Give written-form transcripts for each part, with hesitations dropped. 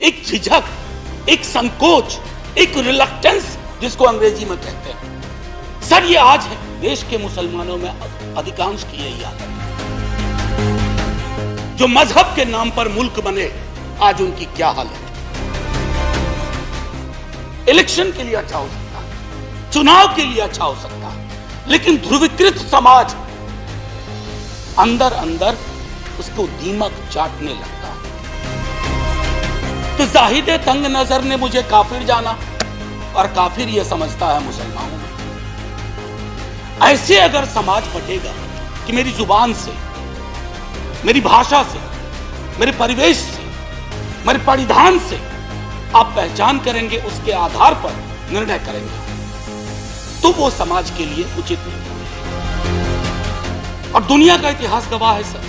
एक झिझक, एक संकोच, एक रिलक्टेंस जिसको अंग्रेजी में कहते हैं। सर, ये आज है देश के मुसलमानों में अधिकांश की यही हालत है। जो मजहब के नाम पर मुल्क बने, आज उनकी क्या हालत है। इलेक्शन के लिए अच्छा हो सकता है, चुनाव के लिए अच्छा हो सकता है, लेकिन ध्रुवीकृत समाज अंदर अंदर उसको दीमक चाटने लगता है। तो जाहिद तंग नजर ने मुझे काफिर जाना और काफिर यह समझता है मुसलमानों में। ऐसे अगर समाज बटेगा कि मेरी जुबान से, मेरी भाषा से, मेरे परिवेश से, मेरे परिधान से आप पहचान करेंगे, उसके आधार पर निर्णय करेंगे, तो वो समाज के लिए उचित नहीं। और दुनिया का इतिहास गवाह है सर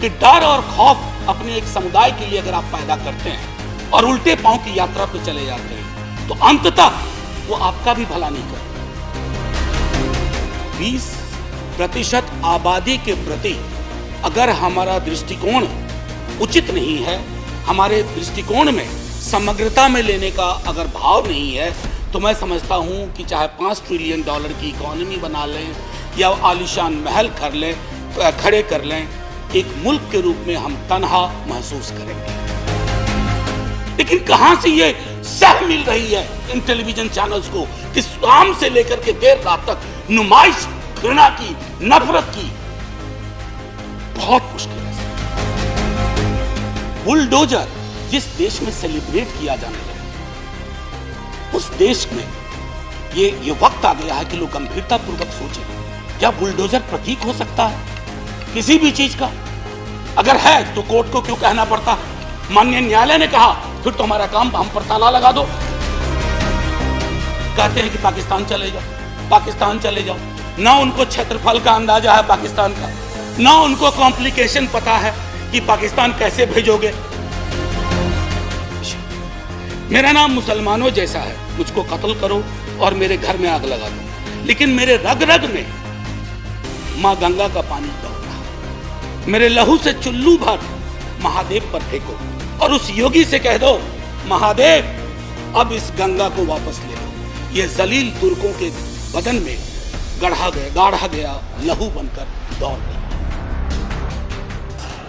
कि डर और खौफ अपने एक समुदाय के लिए अगर आप पैदा करते हैं और उल्टे पांव की यात्रा पे चले जाते हैं, तो अंततः वो आपका भी भला नहीं करता। 20% आबादी के प्रति अगर हमारा दृष्टिकोण उचित नहीं है, हमारे दृष्टिकोण में समग्रता में लेने का अगर भाव नहीं है, तो मैं समझता हूं कि चाहे $5 ट्रिलियन की इकोनॉमी बना लें या आलीशान महल खड़े कर लें, एक मुल्क के रूप में हम तन्हा महसूस करेंगे। लेकिन कहां से ये सह मिल रही है इन टेलीविजन चैनल्स को कि शाम से लेकर के देर रात तक नुमाइश, घृणा की, नफरत की, बहुत मुश्किल है। बुलडोजर जिस देश में सेलिब्रेट किया जाने लगा, उस देश में ये वक्त आ गया है कि लोग गंभीरता पूर्वक सोचें, क्या बुलडोजर प्रतीक हो सकता है किसी भी चीज का? अगर है तो कोर्ट को क्यों कहना पड़ता? माननीय न्यायालय ने कहा, फिर तो हमारा काम हम पर ताला लगा दो। कहते हैं कि पाकिस्तान चले जाओ, पाकिस्तान चले जाओ। ना उनको क्षेत्रफल का अंदाजा है पाकिस्तान का, ना उनको कॉम्प्लिकेशन पता है कि पाकिस्तान कैसे भेजोगे। मेरा नाम मुसलमानों जैसा है, मुझको कत्ल करो और मेरे घर में आग लगा दो, लेकिन मेरे रग रग में मां गंगा का पानी दौड़ रहा है। मेरे लहू से चुल्लू भर महादेव पर फेंको और उस योगी से कह दो, महादेव अब इस गंगा को वापस ले लो। ये जलील तुर्कों के बदन में गाढ़ा गया लहू बनकर दौड़ गया।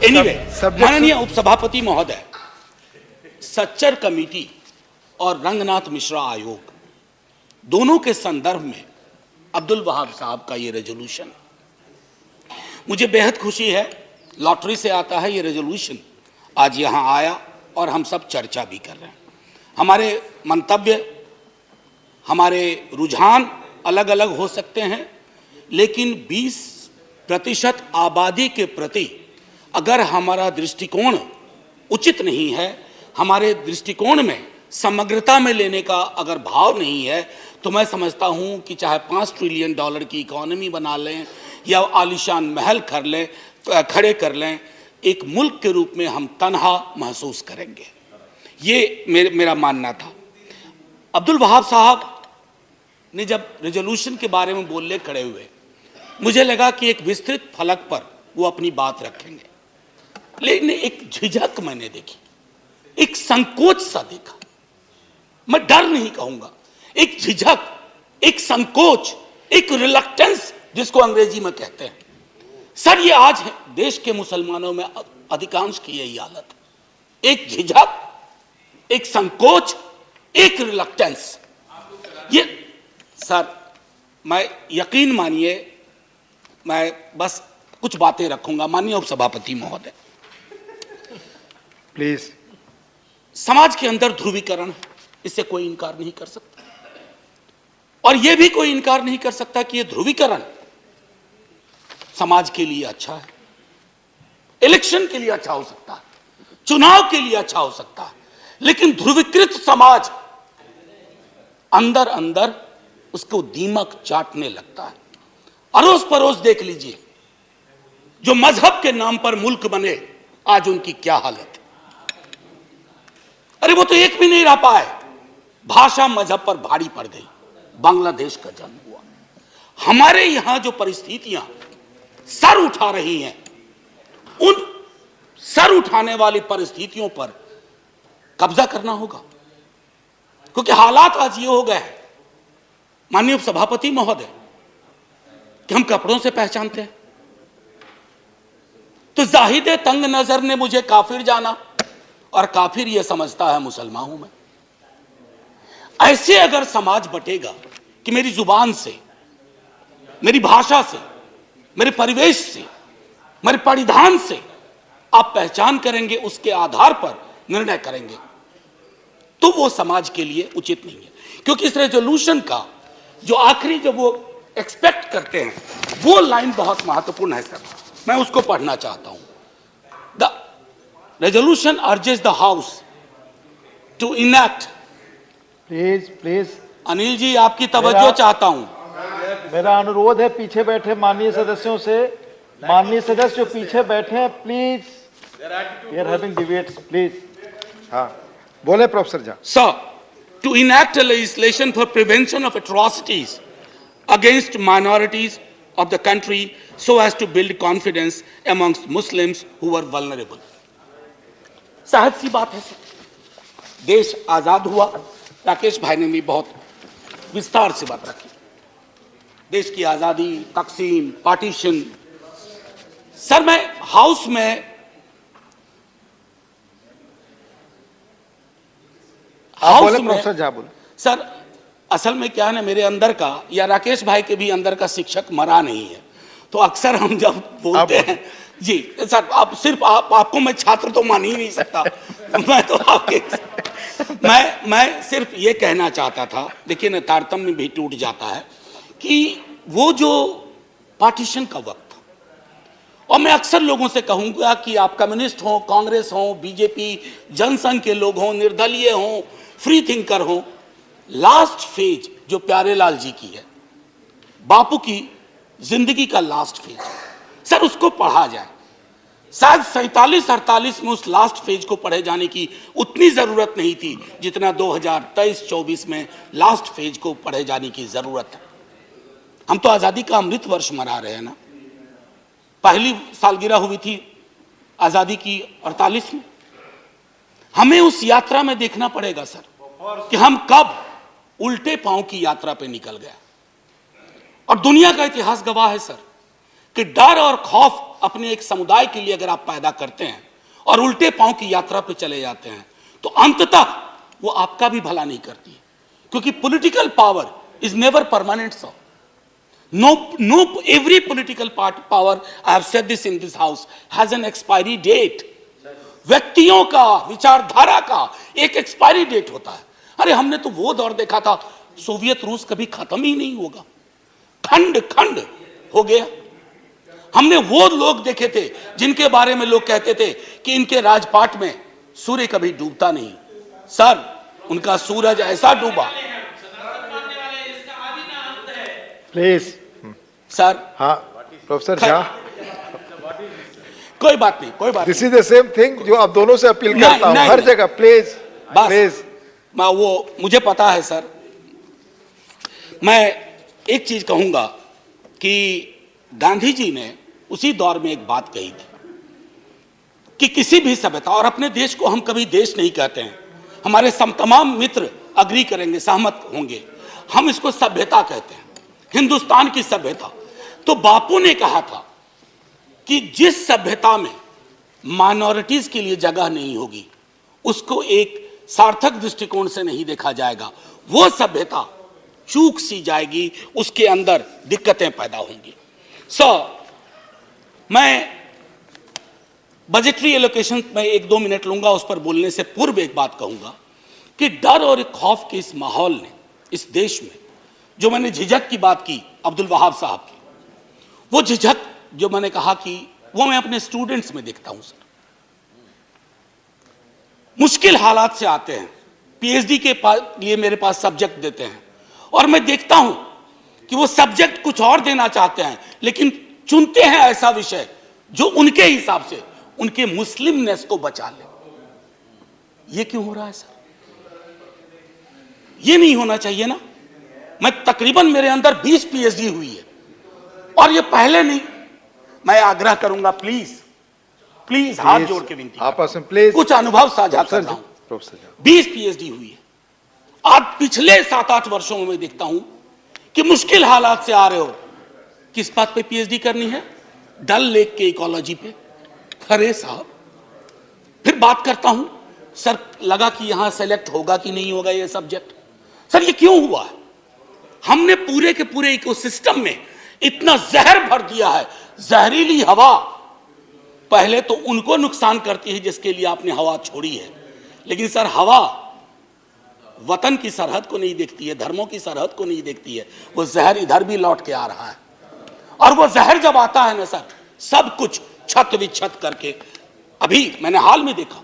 एनीवे, माननीय उपसभापति महोदय, सच्चर कमेटी और रंगनाथ मिश्रा आयोग दोनों के संदर्भ में अब्दुल वहाब साहब का ये रेजोल्यूशन, मुझे बेहद खुशी है। लॉटरी से आता है ये रेजोल्यूशन, आज यहां आया और हम सब चर्चा भी कर रहे हैं। हमारे मंतव्य, हमारे रुझान अलग अलग हो सकते हैं, लेकिन 20% आबादी के प्रति अगर हमारा दृष्टिकोण उचित नहीं है, हमारे दृष्टिकोण में समग्रता में लेने का अगर भाव नहीं है, तो मैं समझता हूं कि चाहे $5 ट्रिलियन की इकोनॉमी बना लें या आलीशान महल खड़े कर लें, एक मुल्क के रूप में हम तन्हा महसूस करेंगे। ये मेरा मानना था। अब्दुल वहाब साहब ने जब रेजोल्यूशन के बारे में बोलने खड़े हुए, मुझे लगा कि एक विस्तृत फलक पर वो अपनी बात रखेंगे, लेकिन एक झिझक मैंने देखी, एक संकोच सा देखा। मैं डर नहीं कहूंगा, एक झिझक, एक संकोच, एक रिलक्टेंस जिसको अंग्रेजी में कहते हैं। सर, ये आज है देश के मुसलमानों में अधिकांश की यही हालत है। एक झिझक, एक संकोच, एक रिलक्टेंस। ये सर, मैं यकीन मानिए, मैं बस कुछ बातें रखूंगा। माननीय उपसभापति महोदय, प्लीज। समाज के अंदर ध्रुवीकरण है, इससे कोई इनकार नहीं कर सकता, और यह भी कोई इनकार नहीं कर सकता कि यह ध्रुवीकरण समाज के लिए अच्छा है। इलेक्शन के लिए अच्छा हो सकता है, चुनाव के लिए अच्छा हो सकता है, लेकिन ध्रुवीकृत समाज अंदर अंदर उसको दीमक चाटने लगता है। अड़ोस पड़ोस देख लीजिए, जो मजहब के नाम पर मुल्क बने, आज उनकी क्या हालत है। अरे वो तो एक भी नहीं रह पाए, भाषा मजहब पर भारी पड़ गई। बांग्लादेश का जन्म हुआ। हमारे यहां जो परिस्थितियां सर उठा रही हैं, उन सर उठाने वाली परिस्थितियों पर कब्जा करना होगा, क्योंकि हालात आज ये हो गए हैं माननीय सभापति महोदय कि हम कपड़ों से पहचानते हैं। तो जाहिद तंग नजर ने मुझे काफिर जाना और काफिर यह समझता है मुसलमान हूं मैं। ऐसे अगर समाज बटेगा कि मेरी जुबान से, मेरी भाषा से, मेरे परिवेश से, मेरे परिधान से आप पहचान करेंगे, उसके आधार पर निर्णय करेंगे, तो वो समाज के लिए उचित नहीं है। क्योंकि इस रेजोल्यूशन का जो आखिरी जो वो एक्सपेक्ट करते हैं वो लाइन बहुत महत्वपूर्ण है सर, मैं उसको पढ़ना चाहता हूं। The resolution urges the house to enact. Please Anil ji आपकी तवज्जो चाहता हूं। मेरा अनुरोध है पीछे बैठे माननीय सदस्यों से, माननीय सदस्य जो पीछे बैठे हैं, please we are having debates, please. हाँ बोले professor Jha. Sir, to enact a legislation for prevention of atrocities against minorities of the country so as to build confidence amongst Muslims who are vulnerable. सहज सी बात है sir, देश आजाद हुआ, राकेश भाई ने भी बहुत विस्तार से बात रखी, देश की आजादी, तकसीम, पार्टीशन। सर मैं हाउस में प्रोफेसर झा बोले। सर असल में क्या है ना, मेरे अंदर का या राकेश भाई के भी अंदर का शिक्षक मरा नहीं है, तो अक्सर हम जब बोलते हैं जी सर, आप सिर्फ आपको मैं छात्र तो मान ही नहीं सकता मैं तो आपके मैं सिर्फ ये कहना चाहता था, देखिए ना तारतम्य भी टूट जाता है कि वो जो पार्टीशन का वक्त, और मैं अक्सर लोगों से कहूंगा कि आप कम्युनिस्ट हो, कांग्रेस हो, बीजेपी, जनसंघ के लोग हों, निर्दलीय हों, फ्री थिंकर हों, लास्ट फेज जो प्यारेलाल जी की है, बापू की जिंदगी का लास्ट फेज, सर उसको पढ़ा जाए। शायद 47-48 में उस लास्ट फेज को पढ़े जाने की उतनी जरूरत नहीं थी जितना 2023-24 में लास्ट फेज को पढ़े जाने की जरूरत है। हम तो आजादी का अमृत वर्ष मना रहे हैं ना, पहली सालगिरह हुई थी आजादी की 48 में। हमें उस यात्रा में देखना पड़ेगा सर कि हम कब उल्टे पांव की यात्रा पे निकल गए। और दुनिया का इतिहास गवाह है सर कि डर और खौफ अपने एक समुदाय के लिए अगर आप पैदा करते हैं और उल्टे पांव की यात्रा पे चले जाते हैं तो अंततः वो आपका भी भला नहीं करती, क्योंकि political power is never permanent sir. No, every political power, I have said this in this house, has an expiry date. व्यक्तियों का, विचारधारा का एक एक्सपायरी डेट होता है। अरे हमने तो वो दौर देखा था, सोवियत रूस कभी खत्म ही नहीं होगा, खंड खंड हो गया। हमने वो लोग देखे थे जिनके बारे में लोग कहते थे कि इनके राजपाट में सूर्य कभी डूबता नहीं। सर उनका सूरज ऐसा डूबा। Please sir. हाँ प्रोफेसर झा, कोई बात नहीं, कोई बात this is the same thing जो आप दोनों से अपील करता हूं हर जगह। प्लीज प्लीज, मैं वो मुझे पता है सर। मैं एक चीज कहूंगा कि गांधी जी ने उसी दौर में एक बात कही थी कि किसी भी सभ्यता, और अपने देश को हम कभी देश नहीं कहते हैं, हमारे तमाम मित्र अग्री करेंगे, सहमत होंगे, हम इसको सभ्यता कहते हैं, हिंदुस्तान की सभ्यता। तो बापू ने कहा था कि जिस सभ्यता में माइनॉरिटीज के लिए जगह नहीं होगी उसको एक सार्थक दृष्टिकोण से नहीं देखा जाएगा, वो सभ्यता चूक सी जाएगी, उसके अंदर दिक्कतें पैदा होंगी। मैं बजटरी एलोकेशन में 1-2 मिनट लूंगा, उस पर बोलने से पूर्व एक बात कहूंगा कि डर और खौफ के इस माहौल ने इस देश में, जो मैंने झिझक की बात की अब्दुल वहाब साहब की, वो झिझक जो मैंने कहा कि वो मैं अपने स्टूडेंट्स में देखता हूं सर। मुश्किल हालात से आते हैं, पीएचडी के लिए मेरे पास सब्जेक्ट देते हैं, और मैं देखता हूं कि वो सब्जेक्ट कुछ और देना चाहते हैं लेकिन चुनते हैं ऐसा विषय जो उनके हिसाब से उनके मुस्लिमनेस को बचा ले। ये क्यों हो रहा है सर? ये नहीं होना चाहिए ना। मैं तकरीबन मेरे अंदर 20 पीएचडी हुई है और ये पहले नहीं। मैं आग्रह करूंगा, प्लीज प्लीज हाथ जोड़ के विनती, आपस में प्लीज कुछ अनुभव साझा करना हूं। प्रोफेसर 20 पीएचडी हुई है। आज पिछले 7-8 वर्षों में मैं देखता हूं कि मुश्किल हालात से आ रहे हो, किस बात पे पीएचडी करनी है? डल लेक के इकोलॉजी पे। अरे साहब, फिर बात करता हूं, सर लगा कि यहां सेलेक्ट होगा कि नहीं होगा ये सब्जेक्ट। सर ये क्यों हुआ है? हमने पूरे के पूरे इकोसिस्टम में इतना जहर भर दिया है। जहरीली हवा पहले तो उनको नुकसान करती है जिसके लिए आपने हवा छोड़ी है, लेकिन सर हवा वतन की सरहद को नहीं देखती है, धर्मों की सरहद को नहीं देखती है। वो जहर इधर भी लौट के आ रहा है, और वो जहर जब आता है ना सर, सब कुछ छत विच्छत करके। अभी मैंने हाल में देखा,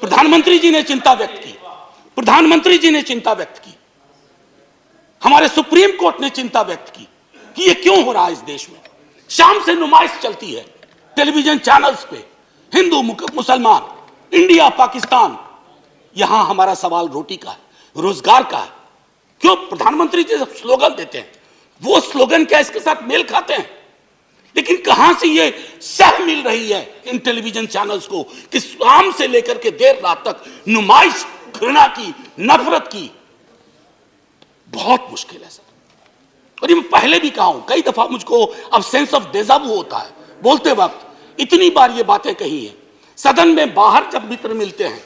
प्रधानमंत्री जी ने चिंता व्यक्त की, प्रधानमंत्री जी ने चिंता व्यक्त की, हमारे सुप्रीम कोर्ट ने चिंता व्यक्त की कि ये क्यों हो रहा है इस देश में। शाम से नुमाइश चलती है टेलीविजन चैनल्स पे, हिंदू मुसलमान, इंडिया पाकिस्तान। यहां हमारा सवाल रोटी का है, रोजगार का है। क्यों प्रधानमंत्री जी जब स्लोगन देते हैं, वो स्लोगन क्या इसके साथ मेल खाते हैं? लेकिन कहां से ये सह मिल रही है इन टेलीविजन चैनल्स को कि शाम से लेकर के देर रात तक नुमाइश, घृणा की, नफरत की। बहुत मुश्किल है सर। और ये मैं पहले भी कहा हूं, कई दफा मुझको अब सेंस ऑफ डेजावू होता है बोलते वक्त। इतनी बार ये बातें कही हैं सदन में, बाहर जब मित्र मिलते हैं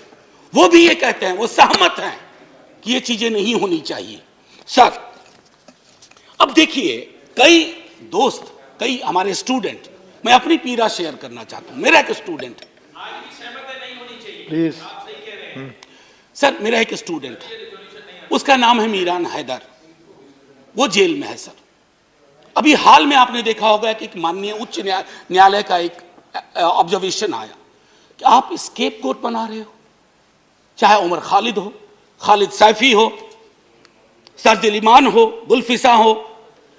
वो भी ये कहते हैं, वो सहमत हैं कि ये चीजें नहीं होनी चाहिए। सर अब देखिए, कई दोस्त, कई हमारे स्टूडेंट, मैं अपनी पीड़ा शेयर करना चाहता हूं। मेरा एक स्टूडेंट प्लीज। सर, मेरा एक स्टूडेंट है, उसका नाम है मीरान हैदर, वो जेल में है सर। अभी हाल में आपने देखा होगा कि एक माननीय उच्च न्यायालय का एक ऑब्जर्वेशन आया कि आप स्केप कोट बना रहे हो, चाहे उमर खालिद हो, खालिद सैफी हो, सरजिल इमान हो, गुलफिसा हो,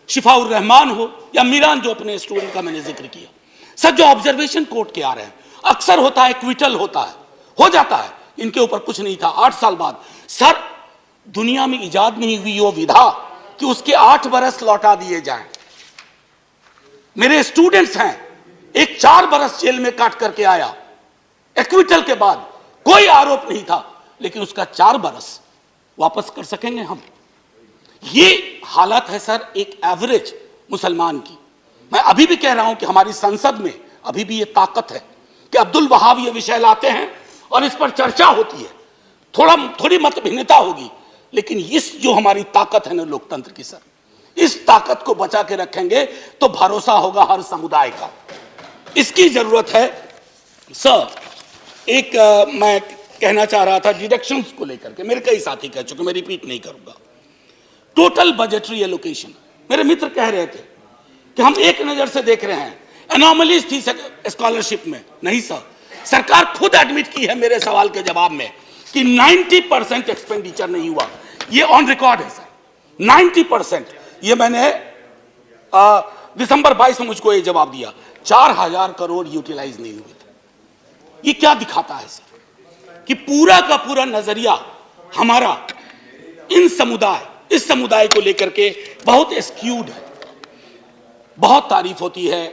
शिफाउर रहमान हो, या मीरान जो अपने स्टूडेंट का मैंने जिक्र किया। सर जो ऑब्जर्वेशन कोर्ट के आ रहे हैं, अक्सर होता है क्विटल होता है, हो जाता है, इनके ऊपर कुछ नहीं था। 8 साल बाद सर दुनिया में इजाद नहीं हुई वो विधा कि उसके 8 बरस लौटा दिए जाएं। मेरे स्टूडेंट्स हैं, एक 4 बरस जेल में काट करके आया, एक्विटल के बाद कोई आरोप नहीं था, लेकिन उसका 4 बरस वापस कर सकेंगे हम? ये हालत है सर एक एवरेज मुसलमान की। मैं अभी भी कह रहा हूं कि हमारी संसद में अभी भी ये ताकत है कि अब्दुल वहाब ये विषय लाते हैं और इस पर चर्चा होती है, थोड़ी मत भिन्नता होगी, लेकिन इस जो हमारी ताकत है ना लोकतंत्र की सर, इस ताकत को बचा के रखेंगे तो भरोसा होगा हर समुदाय का। इसकी जरूरत है सर। एक मैं कहना चाह रहा था डिडक्शंस को लेकर के, मेरे कई साथी कह चुके, मैं रिपीट नहीं करूंगा। टोटल बजटरी एलोकेशन, मेरे मित्र कह रहे थे कि हम एक नजर से देख रहे हैं, एनॉमलीज थी स्कॉलरशिप में। नहीं सर, सरकार खुद एडमिट की है मेरे सवाल के जवाब में कि 90% एक्सपेंडिचर नहीं हुआ। ये ऑन रिकॉर्ड है सर, 90%। ये मैंने दिसंबर 22 में मुझको ये जवाब दिया, 4000 करोड़ यूटिलाइज नहीं हुए थे। ये क्या दिखाता है सर कि पूरा का पूरा नजरिया हमारा इस समुदाय को लेकर के बहुत स्क्यूड है। बहुत तारीफ होती है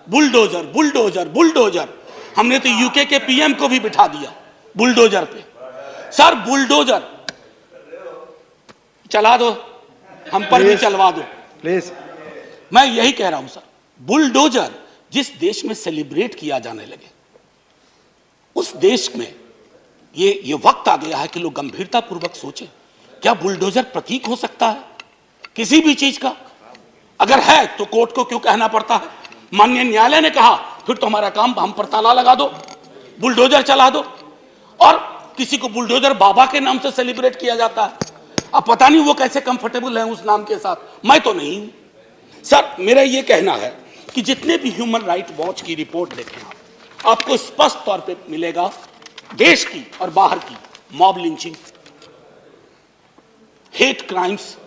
बुलडोजर बुलडोजर बुलडोजर, हमने तो यूके के पीएम को भी बिठा दिया बुलडोजर पे। सर बुलडोजर चला दो, हम पर भी चलवा दो प्लीज। मैं यही कह रहा हूं सर, बुलडोजर जिस देश में सेलिब्रेट किया जाने लगे, उस देश में ये वक्त आ गया है कि लोग गंभीरता पूर्वक सोचें, क्या बुलडोजर प्रतीक हो सकता है किसी भी चीज का? अगर है तो कोर्ट को क्यों कहना पड़ता है? माननीय न्यायालय ने कहा फिर तो हमारा काम हम पर ताला लगा दो, बुलडोजर चला दो। और किसी को बुलडोजर बाबा के नाम से सेलिब्रेट किया जाता है। अब पता नहीं वो कैसे कंफर्टेबल है उस नाम के साथ, मैं तो नहीं हूं। सर मेरा ये कहना है कि जितने भी ह्यूमन राइट वॉच की रिपोर्ट देखें आपको स्पष्ट तौर पे मिलेगा, देश की और बाहर की मॉब लिंचिंग, हेट क्राइम्स,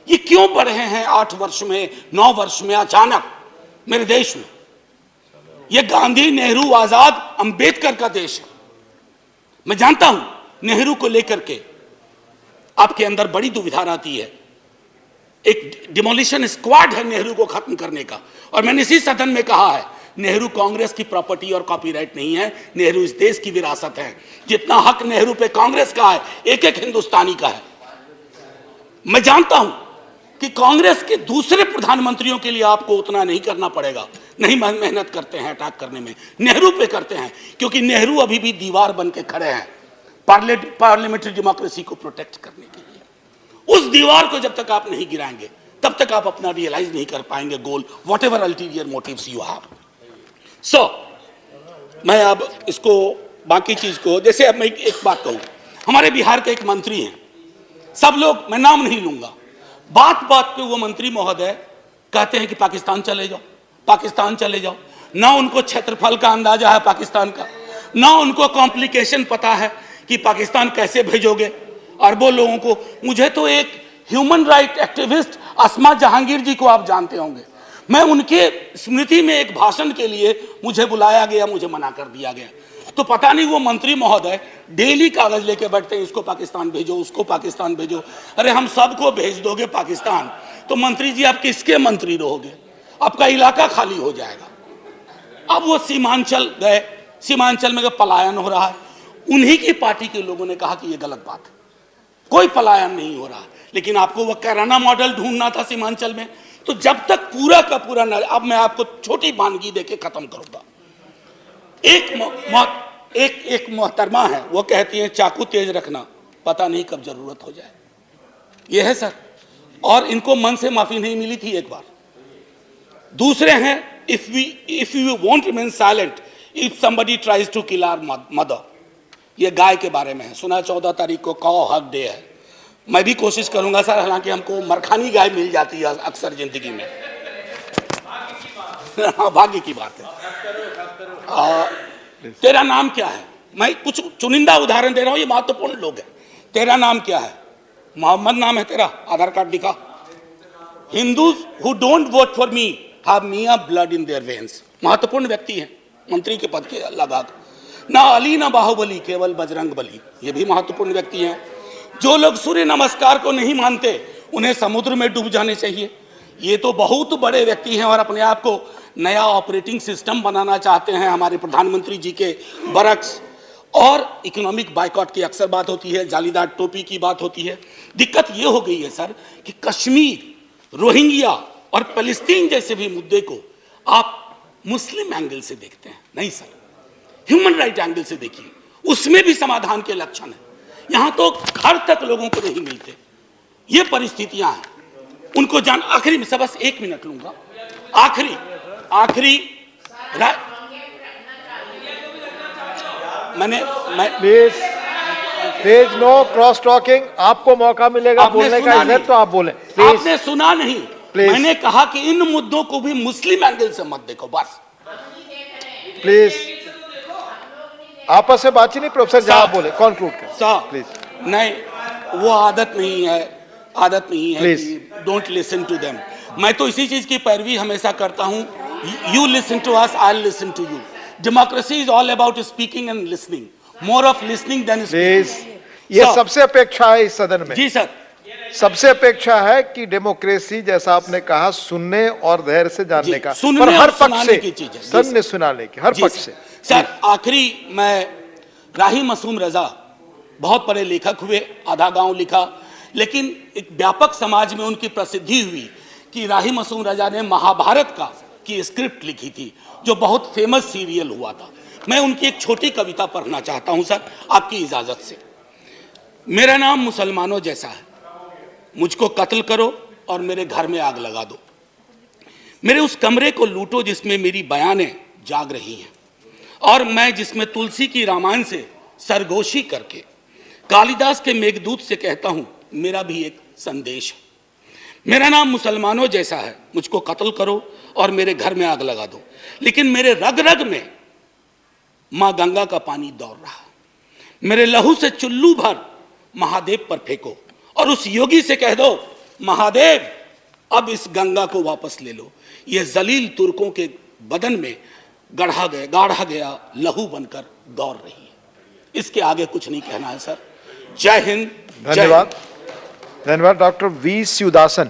ये क्यों बढ़ रहे हैं 8 वर्ष में, 9 वर्ष में अचानक मेरे देश में? ये गांधी, नेहरू, आजाद, अंबेडकर का देश है। मैं जानता हूं नेहरू को लेकर के आपके अंदर बड़ी दुविधा रहती है। एक डिमोलिशन स्क्वाड है नेहरू को खत्म करने का, और मैंने इसी सदन में कहा है नेहरू कांग्रेस की प्रॉपर्टी और कॉपीराइट नहीं है, नेहरू इस देश की विरासत है। जितना हक नेहरू पे कांग्रेस का है, एक एक हिंदुस्तानी का है। मैं जानता हूं कि कांग्रेस के दूसरे प्रधानमंत्रियों के लिए आपको उतना नहीं करना पड़ेगा, नहीं मेहनत करते हैं अटैक करने में, नेहरू पे करते हैं, क्योंकि नेहरू अभी भी दीवार बन के खड़े हैं पार्लियामेंट्री डेमोक्रेसी को प्रोटेक्ट करने के लिए। उस दीवार को जब तक आप नहीं गिराएंगे तब तक आप अपना रियलाइज नहीं कर पाएंगे goal, whatever ulterior motives you have. So मैं अब इसको बाकी चीज को, जैसे अब मैं एक बात कहूं, हमारे बिहार के एक मंत्री हैं, सब लोग, मैं नाम नहीं लूंगा, बात बात पे वो मंत्री महोदय कहते हैं कि पाकिस्तान चले जाओ, पाकिस्तान चले जाओ। ना उनको क्षेत्रफल का अंदाजा है पाकिस्तान का, ना उनको कॉम्प्लिकेशन पता है कि पाकिस्तान कैसे भेजोगे अरबों लोगों को। मुझे तो एक ह्यूमन राइट एक्टिविस्ट अस्मा जहांगीर जी को आप जानते होंगे, मैं उनके स्मृति में एक भाषण के लिए मुझे बुलाया गया, मुझे मना कर दिया गया। तो पता नहीं वो मंत्री महोदय डेली कागज लेके बैठते हैं, इसको पाकिस्तान भेजो, उसको पाकिस्तान भेजो। अरे हम सबको भेज दोगे पाकिस्तान तो मंत्री जी आप किसके मंत्री रहोगे? आपका इलाका खाली हो जाएगा। अब वो सीमांचल गए, सीमांचल में पलायन हो रहा है, उन्हीं की पार्टी के लोगों ने कहा कि ये गलत बात है, कोई पलायन नहीं हो रहा। लेकिन आपको वो कैराना मॉडल ढूंढना था सीमांचल में, तो जब तक पूरा का पूरा न, अब मैं आपको छोटी वानगी देके खत्म करूंगा। एक मोहतरमा है, वो कहती है चाकू तेज रखना, पता नहीं कब जरूरत हो जाए। ये है सर, और इनको मन से माफी नहीं मिली थी एक बार। दूसरे हैं, if you want remain silent if somebody tries to kill our mother. ये गाय के बारे में है, सुना 14 तारीख को कॉ हक डे है। मैं भी कोशिश करूंगा सर, हालांकि हमको मरखानी गाय मिल जाती है अक्सर जिंदगी में। हाँ, भाग्य की बात है। तेरा नाम क्या है? मैं कुछ चुनिंदा उदाहरण दे रहा हूं, ये महत्वपूर्ण लोग हैं। तेरा नाम क्या है? मोहम्मद नाम है तेरा, आधार कार्ड दिखा। Hindus who don't vote for me have Miya blood in their veins. महत्वपूर्ण व्यक्ति हैं, मंत्री के पद के लगा। ना अली ना बाहुबली, केवल बजरंग बली, ये भी महत्वपूर्ण व्यक्ति हैं। जो लोग सूर्य नमस्कार को नहीं मानते उन्हें समुद्र में डूब जाने चाहिए। ये तो बहुत बड़े व्यक्ति हैं और अपने आप को नया ऑपरेटिंग सिस्टम बनाना चाहते हैं हमारे प्रधानमंत्री जी के बरक्स। और इकोनॉमिक बाइकॉट की अक्सर बात होती है, जालीदार टोपी की बात होती है। दिक्कत ये हो गई है सर कि कश्मीर, रोहिंग्या और फलस्तीन जैसे भी मुद्दे को आप मुस्लिम एंगल से देखते हैं। नहीं सर, ह्यूमन राइट एंगल से देखिए, उसमें भी समाधान के लक्षण है। यहां तो घर तक लोगों को नहीं मिलते, ये परिस्थितियां हैं, उनको जान। आखिरी में बस 1 मिनट लूंगा, आखिरी मैं प्लीज नो क्रॉस टॉकिंग। आपको मौका मिलेगा बोलने का, इधर तो आप बोले। आपने सुना नहीं, मैंने कहा कि इन मुद्दों को भी मुस्लिम एंगल से मत देखो, बस। प्लीज आपस में बातचीत नहीं, प्रोफेसर जहां बोले कंक्लूड कर प्लीज। नहीं, वो आदत नहीं है डोंट लिसन टू देम। मैं तो इसी चीज की पैरवी हमेशा करता हूं, you listen to us, I listen to you. Democracy is all about speaking and listening, more of listening than speaking. ये सबसे अपेक्षा है इस सदन में। जी सर, सबसे अपेक्षा है कि डेमोक्रेसी, जैसा आपने कहा, सुनने और धैर्य से जानने का, पर हर पक्ष से सुनने सुनाने की, हर पक्ष से। सर आखिरी, मैं राही मासूम रजा बहुत बड़े लेखक हुए, आधा गांव लिखा, लेकिन एक व्यापक समाज में उनकी प्रसिद्धि हुई कि राही मासूम रजा ने महाभारत की स्क्रिप्ट लिखी थी, जो बहुत फेमस सीरियल हुआ था। मैं उनकी एक छोटी कविता पढ़ना चाहता हूं सर, आपकी इजाजत से। मेरा नाम मुसलमानों जैसा है, मुझको कत्ल करो और मेरे घर में आग लगा दो। मेरे उस कमरे को लूटो जिसमें मेरी बयानें जाग रही हैं, और मैं जिसमें तुलसी की रामायण से सरगोशी करके कालिदास के मेघदूत से कहता हूं मेरा भी एक संदेश है। मेरा नाम मुसलमानों जैसा है, मुझको कत्ल करो और मेरे घर में आग लगा दो, लेकिन मेरे रग रग में मां गंगा का पानी दौड़ रहा है। मेरे लहू से चुल्लू भर महादेव पर फेंको और उस योगी से कह दो, महादेव अब इस गंगा को वापस ले लो। यह जलील तुर्कों के बदन में गाढ़ा गया लहू बनकर दौड़ रही है। इसके आगे कुछ नहीं कहना है सर। जय हिंद। धन्यवाद। धन्यवाद डॉक्टर वी शिवदासन।